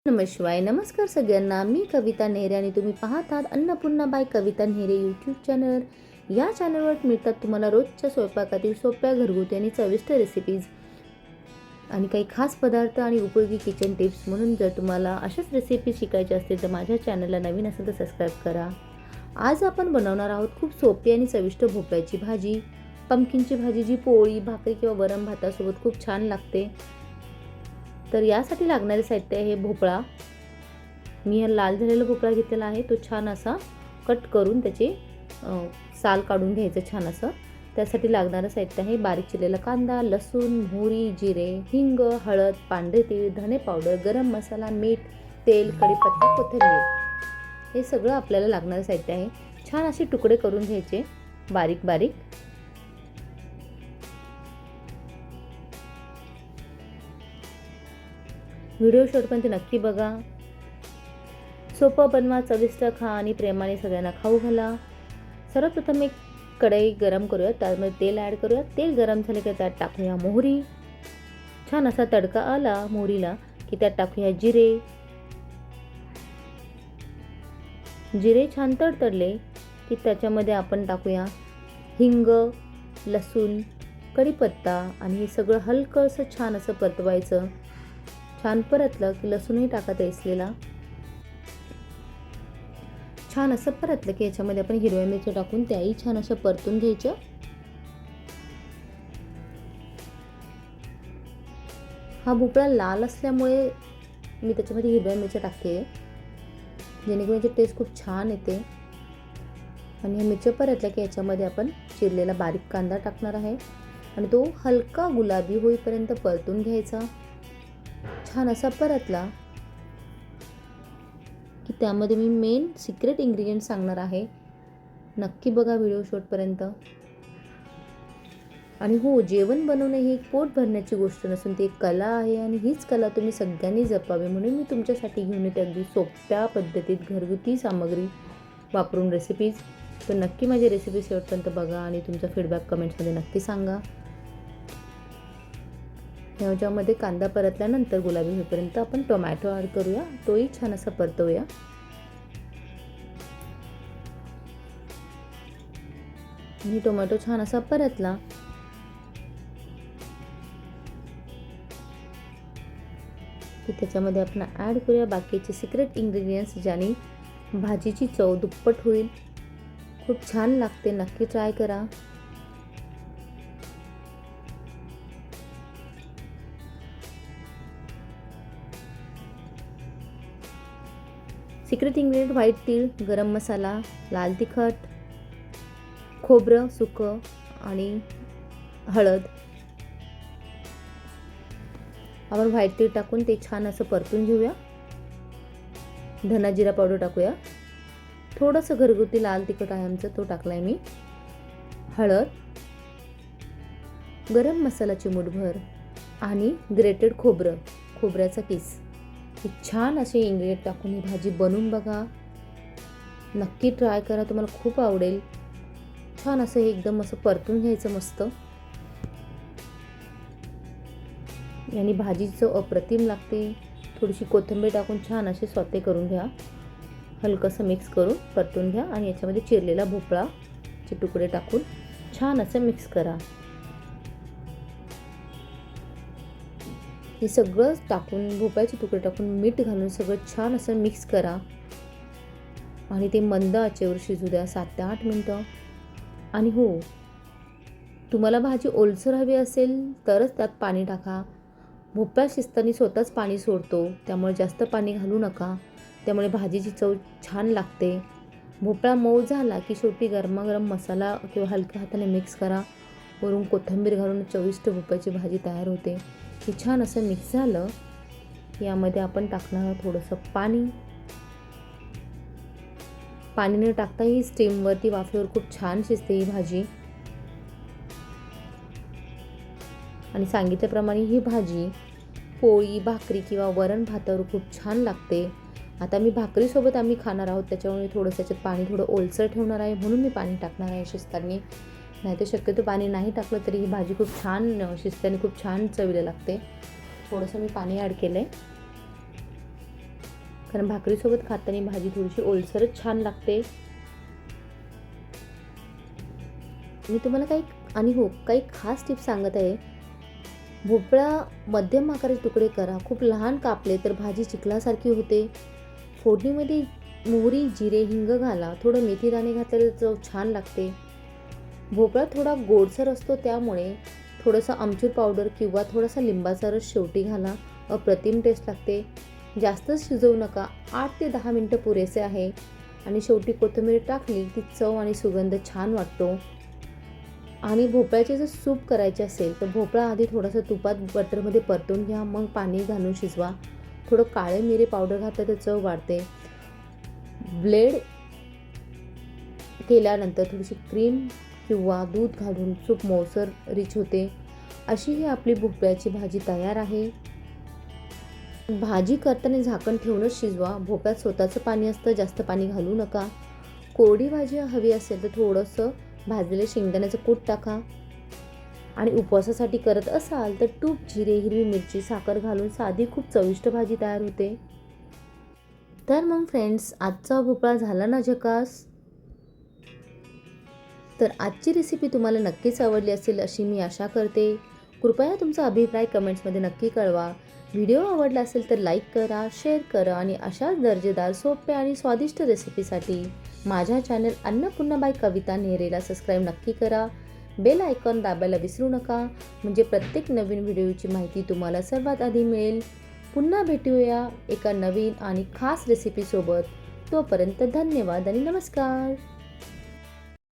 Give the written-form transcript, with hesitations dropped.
नमस्कार नमस्कार सगळ्यांना. मी कविता नेहरे आणि तुम्ही पाहत आहात अन्नपूर्णा बाय कविता नेहरे यूट्यूब चॅनल. या चॅनलवर मिळतात तुम्हाला रोजच्या स्वयंपाकातील सोप्या घरगुती आणि चविष्ट रेसिपीज आणि काही खास पदार्थ आणि उपयोगी किचन टिप्स. म्हणून जर तुम्हाला अशाच रेसिपी शिकायच्या असतील तर माझ्या चॅनलला नवीन असेल तर सबस्क्राईब करा. आज आपण बनवणार आहोत खूप सोपी आणि चविष्ट भोपळ्याची भाजी. पंपकिनची भाजी जी पोळी भाकरी किंवा वरण भातासोबत खूप छान लागते. तर यासाठी लागणारे साहित्य आहे भोपळा. मी हा लाल झालेला भोपळा घेतलेला आहे. तो छान असा कट करून त्याचे साल काढून घ्यायचं छान असं. त्यासाठी लागणारं साहित्य आहे बारीक चिरलेला कांदा, लसूण, मोहरी, जिरे, हिंग, हळद, पांढरे तीळ, धने पावडर, गरम मसाला, मीठ, तेल, कढीपत्ता, कोथिंबीर. हे सगळं आपल्याला लागणारं साहित्य आहे. छान असे तुकडे करून घ्यायचे बारीक बारीक. व्हिडिओ शेवटपर्यंत नक्की बघा. सोपं बनवा, चविष्ट खा आणि प्रेमाने सगळ्यांना खाऊ घाला. सर्वप्रथम एक कढई गरम करूया. त्यामध्ये तेल ॲड करूया. तेल गरम झाले की त्यात टाकूया मोहरी. छान असा तडका आला मोहरीला की त्यात टाकूया जिरे. जिरे छान तडतडले की त्याच्यामध्ये आपण टाकूया हिंग, लसूण, कढीपत्ता आणि हे सगळं हलकं असं छान असं परतवायचं. छान परतलं की लसूणही टाकायचा इसलेला. छान असं परतलं की याच्यामध्ये आपण हिरव्या मिरच्या टाकून त्याही छान असं परतून घ्यायचं. हा भोपळा लाल असल्यामुळे मी त्याच्यामध्ये हिरव्या मिरच्या टाकते, जेणेकरून याची टेस्ट खूप छान येते. आणि ह्या मिरच्या परतल्या की याच्यामध्ये आपण चिरलेला बारीक कांदा टाकणार आहे आणि तो हलका गुलाबी होईपर्यंत परतून घ्यायचा. छान असा परतला की त्यामध्ये मी मेन सिक्रेट इन्ग्रेडियंट सांगणार आहे. नक्की बघा व्हिडिओ शेवटपर्यंत. आणि हो, जेवण बनवणे ही एक पोट भरण्याची गोष्ट नसून ती एक कला आहे आणि हीच कला तुम्ही सगळ्यांनी जपावी. म्हणून मी तुमच्यासाठी घेऊन येते अगदी सोप्या पद्धतीत घरगुती सामग्री वापरून रेसिपीज. तर नक्की माझी रेसिपी शेवटपर्यंत बघा आणि तुमचा फीडबॅक कमेंट्समध्ये नक्की सांगा. ह्याच्यामध्ये कांदा परतल्यानंतर गुलाबी होईपर्यंत आपण टोमॅटो ॲड करूया. तोही छान असा परतवूया. आणि टोमॅटो छान असा परतला की त्याच्यामध्ये आपण ॲड करूया बाकीचे सिक्रेट इन्ग्रेडियंट्स, ज्याने भाजीची चव दुप्पट होईल. खूप छान लागते, नक्की ट्राय करा. सिक्रेट इन्ग्रेडियंट व्हाईट तीळ, गरम मसाला, लाल तिखट, खोबरं सुकं आणि हळद. आपण व्हाईट तीळ टाकून ते छान असं परतून घेऊया. धना जिरा पावडर टाकूया. थोडंसं घरगुती लाल तिखट आहे आमचं, तो टाकलाय मी. हळद, गरम मसाला चिमूटभर आणि ग्रेटेड खोबरं, खोबऱ्याचा किस. हे छान असे इन्ग्रेडियंट टाकून ही भाजी बनवून बघा. नक्की ट्राय करा, तुम्हाला खूप आवडेल. छान असं हे एकदम असं परतून घ्यायचं मस्त. आणि भाजी चव अप्रतिम लागते. थोडीशी कोथिंबीर टाकून छान असे सॉते करून घ्या. हलकंसं मिक्स करून परतून घ्या आणि याच्यामध्ये चिरलेला भोपळाचे तुकडे टाकून छान असं मिक्स करा. हे सगळं टाकून भोपळ्याचे तुकडे टाकून मीठ घालून सगळं छान असं मिक्स करा आणि ते मंद आचेवर शिजू द्या 7 ते 8 मिनटं. आणि हो, तुम्हाला भाजी ओलसर हवी असेल तरच त्यात पाणी टाका. भोपळा शिजताना स्वतःच पाणी सोडतो, त्यामुळे जास्त पाणी घालू नका. त्यामुळे भाजीची चव छान लागते. भोपळा मऊ झाला की शेवटी गरमागरम मसाला किंवा हलक्या हाताने मिक्स करा. वरून कोथिंबीर घालून चविष्ट भोपळ्याची भाजी तयार होते. हे छान असं मिक्स झालं. यामध्ये आपण टाकणार थोडंसं पाणी. पाणी न टाकता ही स्टीमवरती वाफेवर खूप छान शिजते ही भाजी. आणि सांगितल्याप्रमाणे ही भाजी पोळी भाकरी किंवा वरण भातावर खूप छान लागते. आता मी भाकरीसोबत आम्ही खाणार आहोत, त्याच्यामुळे थोडंसं त्याच्यात पाणी थोडं ओलसर ठेवणार आहे, म्हणून मी पाणी टाकणार आहे शिजताना. नाहीतर शक्यतो पाणी नाही टाकलं तरी ही भाजी खूप छान शिजते आणि खूप छान चवीला लागते. थोडंसं मी पाणी ॲड केलं आहे. कारण भाकरीसोबत खाताना भाजी थोडीशी ओलसरच छान लागते. मी तुम्हाला काही खास टिप्स सांगत आहे. भोपळा मध्यम आकाराचे तुकडे करा. खूप लहान कापले तर भाजी चिखलासारखी होते. फोडणीमध्ये मोहरी, जिरे, हिंग घाला. थोडं मेथीदाणे घातले तर चव छान लागते. भोपळा थोडा गोडसर असतो, त्यामुळे थोडंसं आमचूर पावडर किंवा थोडासा लिंबाचा रस शेवटी घाला. अप्रतिम टेस्ट लागते. जास्त शिजवू नका. 8 ते 10 मिनटं पुरेसे आहे. आणि शेवटी कोथिंबीर टाकली की चव आणि सुगंध छान वाटतो. आणि भोपळ्याचे जर सूप करायचे असेल तर भोपळा आधी थोडासा तुपात बटरमध्ये परतून घ्या, मग पाणी घालून शिजवा. थोडं काळे मिरे पावडर घातलं तर चव वाढते. ब्लेड केल्यानंतर थोडीशी क्रीम किंवा दूध घालून सूप मऊसर रिच होते. अशी ही आपली भोपळ्याची भाजी तयार आहे. भाजी करताना झाकण ठेवूनच शिजवा. भोपळ्यात स्वतःचं पाणी असतं, जास्त पाणी घालू नका. कोरडी भाजी हवी असेल तर थोडंसं भाजलेले शेंगदाण्याचं कूट टाका. आणि उपवासासाठी करत असाल तर तूप, जिरे, हिरवी मिरची, साखर घालून साधी खूप चविष्ट भाजी तयार होते. तर मग फ्रेंड्स, आजचा भोपळा झाला ना झकास. तर आजची रेसिपी तुम्हाला नक्कीच आवडली असेल अशी मी आशा करते. कृपया तुमचा अभिप्राय कमेंट्समध्ये नक्की कळवा. व्हिडिओ आवडला असेल तर लाईक करा, शेअर करा आणि अशाच दर्जेदार, सोप्या आणि स्वादिष्ट रेसिपीसाठी माझ्या चॅनल अन्नपूर्णा बाय कविता नेहरेला सबस्क्राईब नक्की करा. बेल आयकॉन दाबायला विसरू नका, म्हणजे प्रत्येक नवीन व्हिडिओची माहिती तुम्हाला सर्वात आधी मिळेल. पुन्हा भेटूया एका नवीन आणि खास रेसिपीसोबत. तोपर्यंत धन्यवाद आणि नमस्कार.